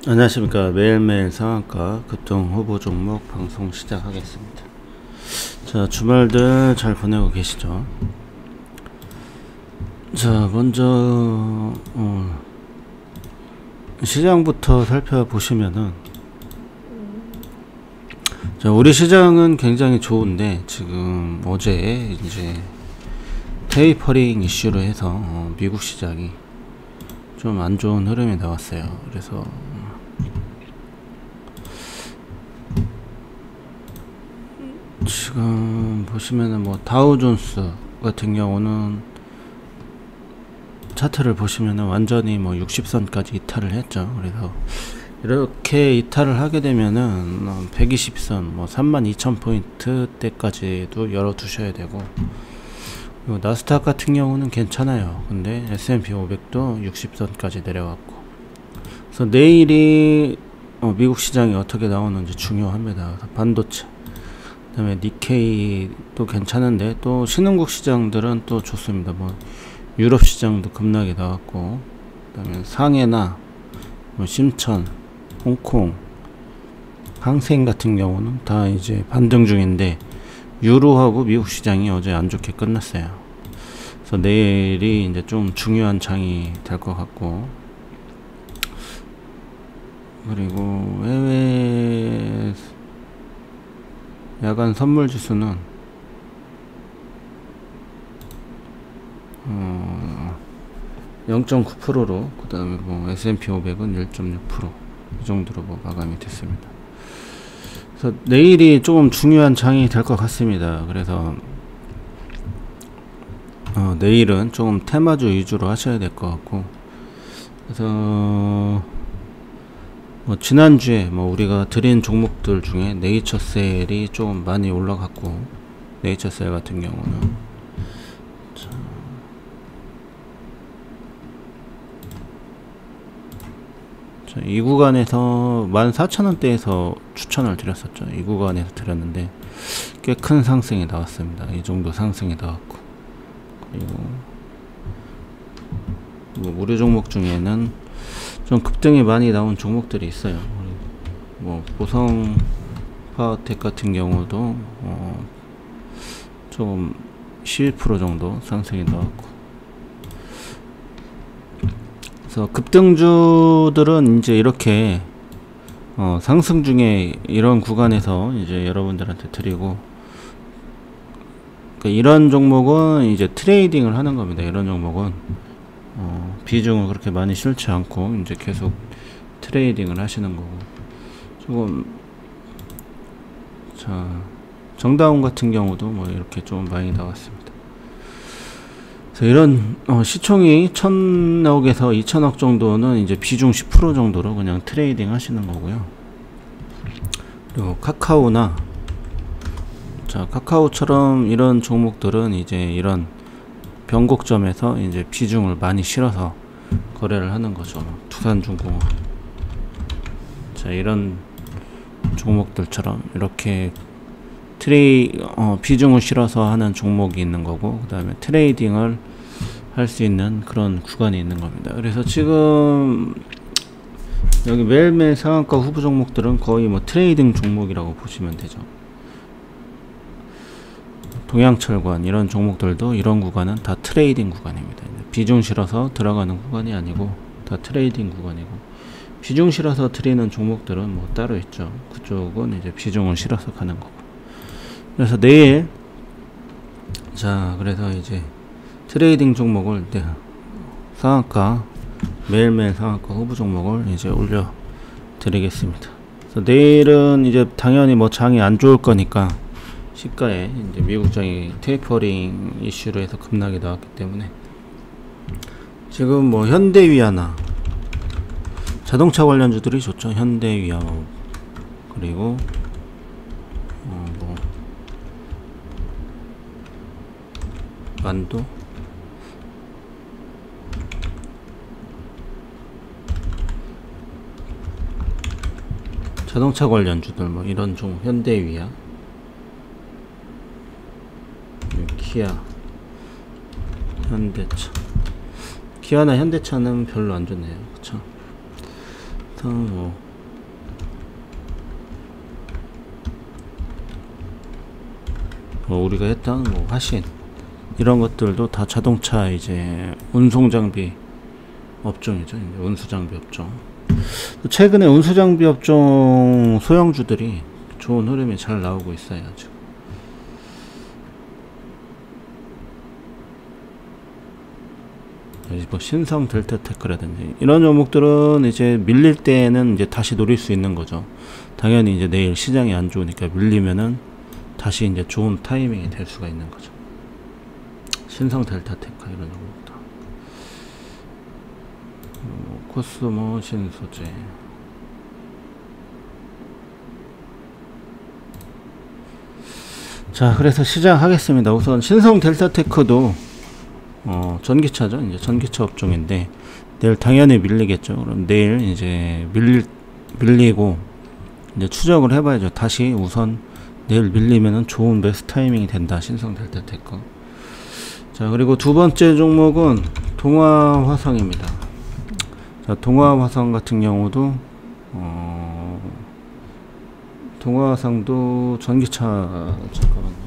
안녕하십니까. 매일매일 상한가 급등 후보 종목 방송 시작하겠습니다. 자, 주말들 잘 보내고 계시죠? 자, 먼저 시장부터 살펴보시면은, 자, 우리 시장은 굉장히 좋은데 지금 어제 이제 테이퍼링 이슈로 해서 미국 시장이 좀 안 좋은 흐름이 나왔어요. 그래서 지금 보시면은 뭐 다우존스 같은 경우는 차트를 보시면은 완전히 뭐 60선까지 이탈을 했죠. 그래서 이렇게 이탈을 하게 되면은 120선 뭐 32,000포인트 때까지도 열어 두셔야 되고, 그리고 나스닥 같은 경우는 괜찮아요. 근데 S&P 500도 60선까지 내려왔고, 그래서 내일이 미국 시장이 어떻게 나오는지 중요합니다. 반도체, 그 다음에 니케이도 괜찮은데 또 신흥국 시장들은 또 좋습니다. 뭐 유럽 시장도 급락이 나왔고, 그 다음에 상해나 뭐 심천, 홍콩, 항생 같은 경우는 다 이제 반등 중인데 유로하고 미국 시장이 어제 안 좋게 끝났어요. 그래서 내일이 이제 좀 중요한 장이 될 것 같고, 그리고 해외 야간 선물 지수는 0.9%로, 그 다음에 뭐 S&P 500은 1.6%, 이 정도로 뭐 마감이 됐습니다. 그래서 내일이 조금 중요한 장이 될 것 같습니다. 그래서 내일은 조금 테마주 위주로 하셔야 될 것 같고, 그래서 뭐 지난주에 뭐 우리가 드린 종목들 중에 네이처셀이 좀 많이 올라갔고, 네이처셀 같은 경우는 이 구간에서 14,000원대에서 추천을 드렸었죠. 이 구간에서 드렸는데 꽤 큰 상승이 나왔습니다. 이 정도 상승이 나왔고, 그리고 뭐 무료 종목 중에는 좀 급등이 많이 나온 종목들이 있어요. 뭐 보성 파워텍 같은 경우도 조금 11% 정도 상승이 나왔고, 그래서 급등주들은 이제 이렇게 상승 중에 이런 구간에서 이제 여러분들한테 드리고, 그러니까 이런 종목은 이제 트레이딩을 하는 겁니다. 이런 종목은 비중을 그렇게 많이 실지 않고 이제 계속 트레이딩을 하시는 거고, 조금 자 정다운 같은 경우도 뭐 이렇게 좀 많이 나왔습니다. 그래서 이런 시총이 1,000억에서 2,000억 정도는 이제 비중 10% 정도로 그냥 트레이딩 하시는 거고요. 그리고 카카오나, 자 카카오처럼 이런 종목들은 이제 이런 변곡점에서 이제 비중을 많이 실어서 거래를 하는 거죠. 두산중공업, 자 이런 종목들처럼 이렇게 비중을 실어서 하는 종목이 있는 거고, 그 다음에 트레이딩을 할 수 있는 그런 구간이 있는 겁니다. 그래서 지금 여기 매일매일 상한가 후보 종목들은 거의 뭐 트레이딩 종목이라고 보시면 되죠. 동양철관 이런 종목들도 이런 구간은 다 트레이딩 구간입니다. 비중 실어서 들어가는 구간이 아니고 다 트레이딩 구간이고, 비중 실어서 드리는 종목들은 뭐 따로 있죠. 그쪽은 이제 비중을 실어서 가는 거고. 그래서 내일, 자 그래서 이제 트레이딩 종목을 상한가, 매일매일 상한가 후보 종목을 이제 올려 드리겠습니다. 그래서 내일은 이제 당연히 뭐 장이 안 좋을 거니까, 시가에 이제 미국장이 테이퍼링 이슈로 해서 급락이 나왔기 때문에 지금 뭐 현대위아나 자동차 관련주들이 좋죠. 현대위아, 그리고 뭐 만도, 자동차 관련주들 뭐 이런 종, 현대위아, 기아, 현대차, 기아나 현대차는 별로 안 좋네요. 그쵸? 뭐 우리가 했던 뭐 화신 이런 것들도 다 자동차 이제 운송 장비 업종이죠. 이제 운수 장비 업종. 최근에 운수 장비 업종 소형주들이 좋은 흐름이 잘 나오고 있어요. 지금. 뭐 신성 델타테크라든지 이런 종목들은 이제 밀릴 때는 이제 다시 노릴 수 있는 거죠. 당연히 이제 내일 시장이 안 좋으니까 밀리면은 다시 이제 좋은 타이밍이 될 수가 있는 거죠. 신성 델타테크 이런 종목들. 코스모 신소재. 자, 그래서 시작하겠습니다. 우선 신성 델타테크도 전기차죠. 이제 전기차 업종인데 내일 당연히 밀리겠죠. 그럼 내일 이제 밀리고 이제 추적을 해봐야죠. 다시 우선 내일 밀리면은 좋은 매수 타이밍이 된다. 신성 델타테크. 자, 그리고 두 번째 종목은 동아화성입니다. 자, 동아화성 같은 경우도 동아화성도 전기차 잠깐만요.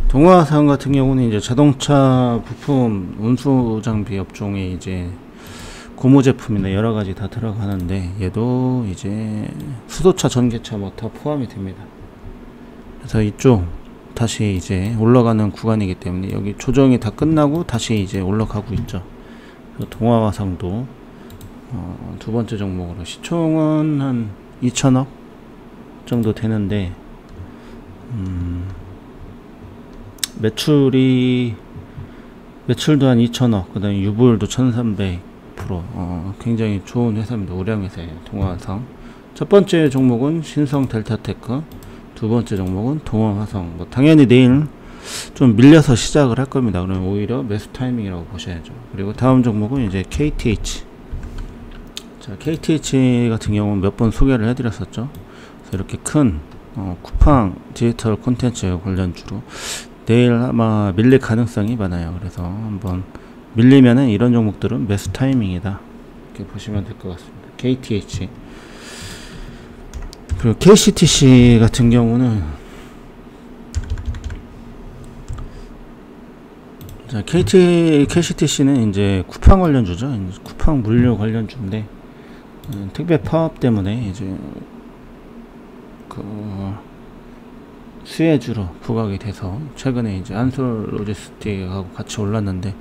동아화성 같은 경우는 이제 자동차 부품 운수 장비 업종에 이제 고무 제품이나 여러 가지 다 들어가는데 얘도 이제 수소차, 전기차 뭐 다 포함이 됩니다. 그래서 이쪽 다시 이제 올라가는 구간이기 때문에 여기 조정이 다 끝나고 다시 이제 올라가고 있죠. 동아화성도 두 번째 종목으로 시총은 한 2천억 정도 되는데 매출도 한 2천억, 그 다음에 유보율도 1300%, 굉장히 좋은 회사입니다. 우량 회사예요. 동아화성. 첫 번째 종목은 신성 델타테크, 두 번째 종목은 동아화성. 뭐 당연히 내일 좀 밀려서 시작을 할 겁니다. 그러면 오히려 매수 타이밍이라고 보셔야죠. 그리고 다음 종목은 이제 KTH. 자, KTH 같은 경우는 몇 번 소개를 해드렸었죠. 그래서 이렇게 큰 쿠팡 디지털 콘텐츠 관련주로 내일 아마 밀릴 가능성이 많아요. 그래서 한번 밀리면은 이런 종목들은 매수 타이밍이다. 이렇게 보시면 될 것 같습니다. KTH. 그리고 KCTC 같은 경우는 자, KCTC는 이제 쿠팡 관련주죠. 이제 쿠팡 물류 관련주인데 특별 파업 때문에 이제 수혜주로 부각이 돼서 최근에 이제 안솔 로지스틱하고 같이 올랐는데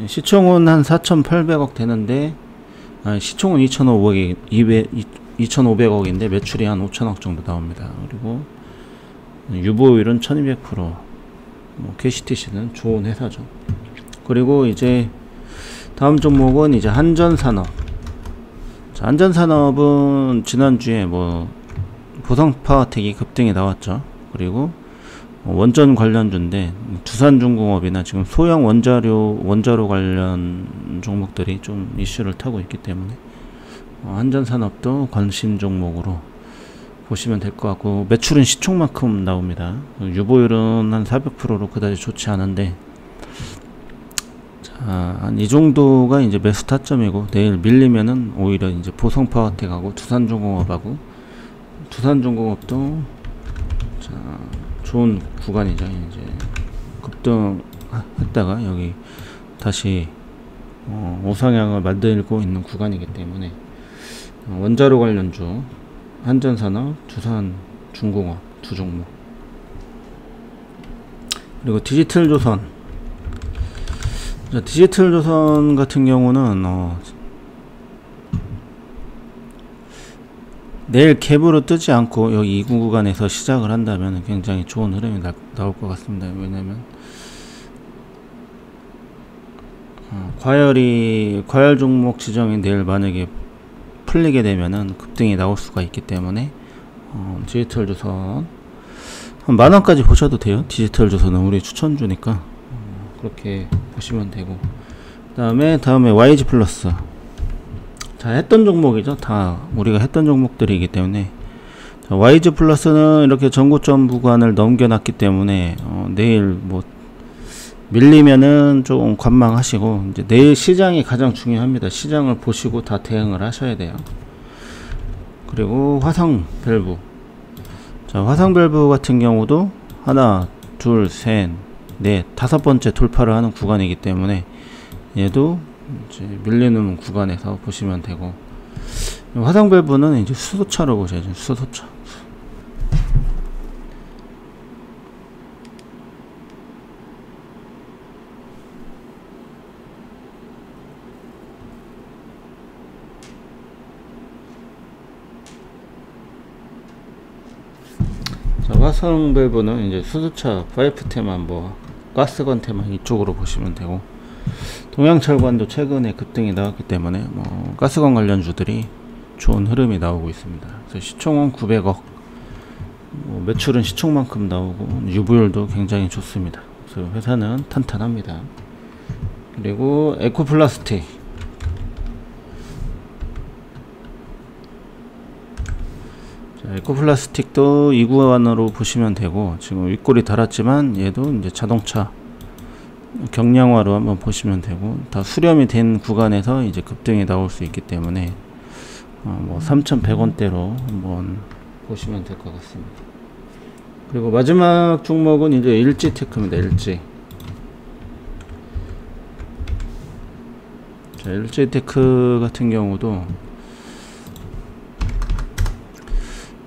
시총은 한 4,800억 되는데 시총은 2,500억인데 매출이 한 5천억 정도 나옵니다. 그리고 유보율은 1200%. KCTC는 좋은 회사죠. 그리고 이제 다음 종목은 이제 한전산업. 자, 한전산업은 지난주에 뭐 보성파워텍이 급등이 나왔죠. 그리고 원전 관련주인데 두산중공업이나 지금 소형 원자로 관련 종목들이 좀 이슈를 타고 있기 때문에 한전산업도 관심 종목으로 보시면 될 것 같고 매출은 시총만큼 나옵니다. 유보율은 한 400%로 그다지 좋지 않은데 한 이 정도가 이제 매수 타점이고 내일 밀리면은 오히려 이제 보성파워텍하고 두산중공업하고 두산중공업도 자, 좋은 구간이죠. 이제 급등했다가 여기 다시 우상향을 만들고 있는 구간이기 때문에 원자로 관련주 한전산업, 두산중공업 두 종목. 그리고 디지털조선. 자, 디지털조선 같은 경우는 내일 갭으로 뜨지 않고 여기 2구 구간에서 시작을 한다면 굉장히 좋은 흐름이 나올 것 같습니다. 왜냐면 과열 종목 지정이 내일 만약에 풀리게 되면은 급등이 나올 수가 있기 때문에 디지털조선 한 만원까지 보셔도 돼요. 디지털 조선은 우리 추천주니까 그렇게 보시면 되고, 다음에 YG 플러스. 자, 했던 종목이죠. 다 우리가 했던 종목들이기 때문에. 자, YG 플러스는 이렇게 전고점 구간을 넘겨놨기 때문에 내일 뭐 밀리면은 좀 관망하시고, 이제 내일 시장이 가장 중요합니다. 시장을 보시고 다 대응을 하셔야 돼요. 그리고 화성 밸브. 자, 화성 밸브 같은 경우도 하나, 둘, 셋, 넷, 다섯 번째 돌파를 하는 구간이기 때문에 얘도 이제 밀리는 구간에서 보시면 되고, 화성 밸브는 이제 수소차로 보셔야죠. 수소차. 자, 화성 밸브는 이제 수소차 파이프 테만 뭐 가스건 테만 이쪽으로 보시면 되고, 동양철관도 최근에 급등이 나왔기 때문에 뭐 가스건 관련주들이 좋은 흐름이 나오고 있습니다. 그래서 시총은 900억, 뭐 매출은 시총만큼 나오고 유보율도 굉장히 좋습니다. 그래서 회사는 탄탄합니다. 그리고 에코플라스틱. 자, 에코플라스틱도 2구간으로 보시면 되고, 지금 윗골이 달았지만 얘도 이제 자동차 경량화로 한번 보시면 되고, 다 수렴이 된 구간에서 이제 급등이 나올 수 있기 때문에 뭐 3,100원대로 한번 보시면 될 것 같습니다. 그리고 마지막 종목은 이제 일지테크입니다. 일지. 자, 일지테크 같은 경우도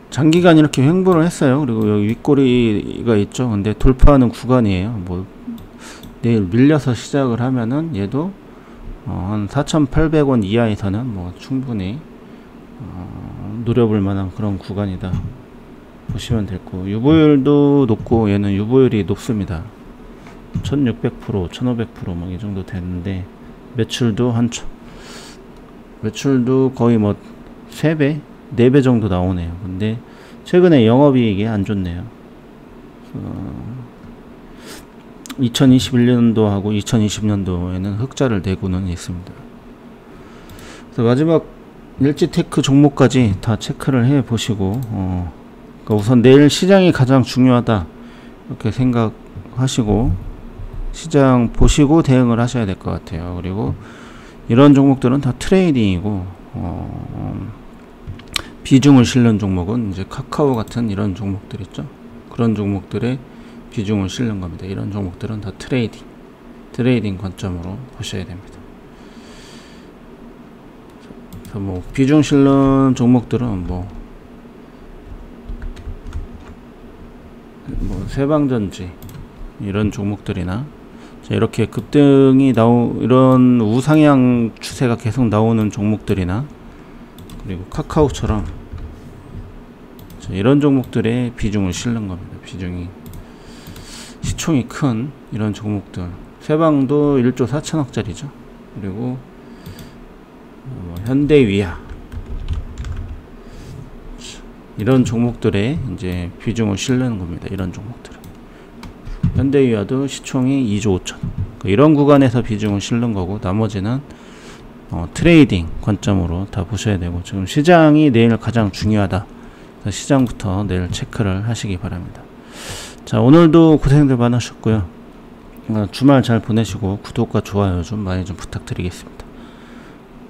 장기간 이렇게 횡보를 했어요. 그리고 여기 윗꼬리가 있죠. 근데 돌파하는 구간이에요. 뭐 내일 밀려서 시작을 하면은 얘도 한 4,800원 이하에서는 뭐 충분히 노려볼 만한 그런 구간이다 보시면 됐고, 유보율도 높고 얘는 유보율이 높습니다. 1600%, 1500% 막 이 정도 되는데, 매출도 매출도 거의 뭐 3배, 4배 정도 나오네요. 근데 최근에 영업이익이 안 좋네요. 2021년도하고 2020년도에는 흑자를 내고는 있습니다. 그래서 마지막 일지테크 종목까지 다 체크를 해 보시고, 그러니까 우선 내일 시장이 가장 중요하다 이렇게 생각하시고 시장 보시고 대응을 하셔야 될 것 같아요. 그리고 이런 종목들은 다 트레이딩이고, 비중을 실는 종목은 이제 카카오 같은 이런 종목들 있죠. 그런 종목들의 비중을 실는 겁니다. 이런 종목들은 다 트레이딩 관점으로 보셔야 됩니다. 그래서 뭐 비중 실는 종목들은 뭐 세방전지 이런 종목들이나, 자, 이렇게 급등이 이런 우상향 추세가 계속 나오는 종목들이나, 그리고 카카오처럼, 자, 이런 종목들의 비중을 실는 겁니다. 시총이 큰 이런 종목들. 세방도 1조 4천억짜리죠. 그리고 현대위아, 이런 종목들의 이제 비중을 실는 겁니다. 이런 종목들. 현대위아도 시총이 2조 5천. 이런 구간에서 비중을 실는 거고, 나머지는 트레이딩 관점으로 다 보셔야 되고, 지금 시장이 내일 가장 중요하다. 시장부터 내일 체크를 하시기 바랍니다. 자, 오늘도 고생들 많으셨고요. 주말 잘 보내시고 구독과 좋아요 좀 많이 좀 부탁드리겠습니다.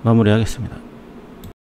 마무리하겠습니다.